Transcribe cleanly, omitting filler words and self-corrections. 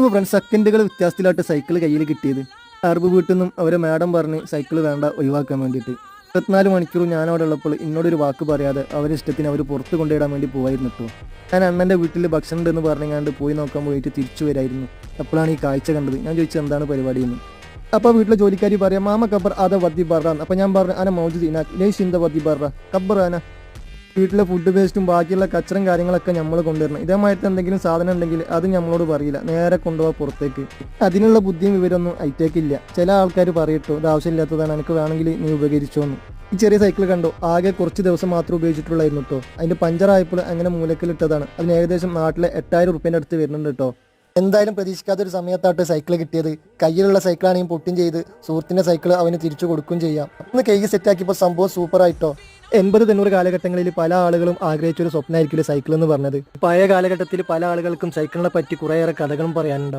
Friends സെക്കൻഡുകൾ വ്യത്യാസത്തിലായിട്ട് cycle കയ്യിൽ കിട്ടിയത്. അറബ് വീട്ടിൽ നിന്നും അവരെ മാഡം പറഞ്ഞ് സൈക്കിൾ വേണ്ട ഒഴിവാക്കാൻ വേണ്ടിയിട്ട് 24 മണിക്കൂറും ഞാൻ അവിടെ ഉള്ളപ്പോൾ എന്നോടൊരു വാക്ക് പറയാതെ അവരുടെ ഇഷ്ടത്തിന് അവർ പുറത്ത് കൊണ്ടുവിടാൻ വേണ്ടി പോകായിരുന്നു കേട്ടോ. ഞാൻ അണ്ണൻ്റെ വീട്ടിൽ ഭക്ഷണം ഉണ്ടെന്ന് പറഞ്ഞാണ്ട് പോയി നോക്കാൻ പോയിട്ട് തിരിച്ചു വരായിരുന്നു. അപ്പോഴാണ് ഈ കാഴ്ച കണ്ടത്. ഞാൻ ചോദിച്ചത് എന്താണ് പരിപാടി എന്ന്. അപ്പോൾ വീട്ടിലെ ജോലിക്കാരി പറയാം മാമ കബ്ബർ അത വദ്ദി ബറാന്ന്. അപ്പോൾ ഞാൻ പറഞ്ഞു അന മൗജൂദ് ഇനാക്ക് ലൈസ് ഇന്ത വദ്ദി ബറ കബ്ബർ അന. വീട്ടിലെ ഫുഡ് വേസ്റ്റും ബാക്കിയുള്ള കച്ചറും കാര്യങ്ങളൊക്കെ നമ്മൾ കൊണ്ടുവരണം. ഇതേമായിട്ട് എന്തെങ്കിലും സാധനം ഉണ്ടെങ്കിൽ അത് നമ്മളോട് പറയില്ല, നേരെ കൊണ്ടുപോകാൻ പുറത്തേക്ക്. അതിനുള്ള ബുദ്ധിയും വിവരമൊന്നും ഐറ്റേക്കില്ല. ചില ആൾക്കാർ പറയട്ടോ ഇത് ആവശ്യമില്ലാത്തതാണ്, എനിക്ക് വേണമെങ്കിൽ നീ ഉപകരിച്ചോന്ന്. ഈ ചെറിയ സൈക്കിൾ കണ്ടോ, ആകെ കുറച്ച് ദിവസം മാത്രം ഉപയോഗിച്ചിട്ടുള്ളായിരുന്നു കേട്ടോ. അതിൻ്റെ പഞ്ചറായപ്പോൾ അങ്ങനെ മൂലക്കിലിട്ടതാണ്. അതിന് ഏകദേശം നാട്ടിലെ 8000 റുപ്യേൻ്റെ അടുത്ത് വരുന്നുണ്ട് കേട്ടോ. എന്തായാലും പ്രതീക്ഷിക്കാത്തൊരു സമയത്തായിട്ട് സൈക്കിൾ കിട്ടിയത്. കയ്യിലുള്ള സൈക്കിളാണെങ്കിൽ പൊട്ടും ചെയ്ത് സുഹൃത്തിൻ്റെ സൈക്കിൾ അവന് തിരിച്ചു കൊടുക്കുകയും ചെയ്യാം. ഒന്ന് കൈ സെറ്റാക്കിയപ്പോൾ സംഭവം സൂപ്പറായിട്ടോ. 80-90 കാലഘട്ടങ്ങളിൽ പല ആളുകളും ആഗ്രഹിച്ചൊരു സ്വപ്നമായിരിക്കും സൈക്കിൾ എന്ന് പറഞ്ഞത്. പഴയ കാലഘട്ടത്തിൽ പല ആളുകൾക്കും സൈക്കിളിനെ പറ്റി കുറേയേറെ കഥകളും പറയാനുണ്ടാവും.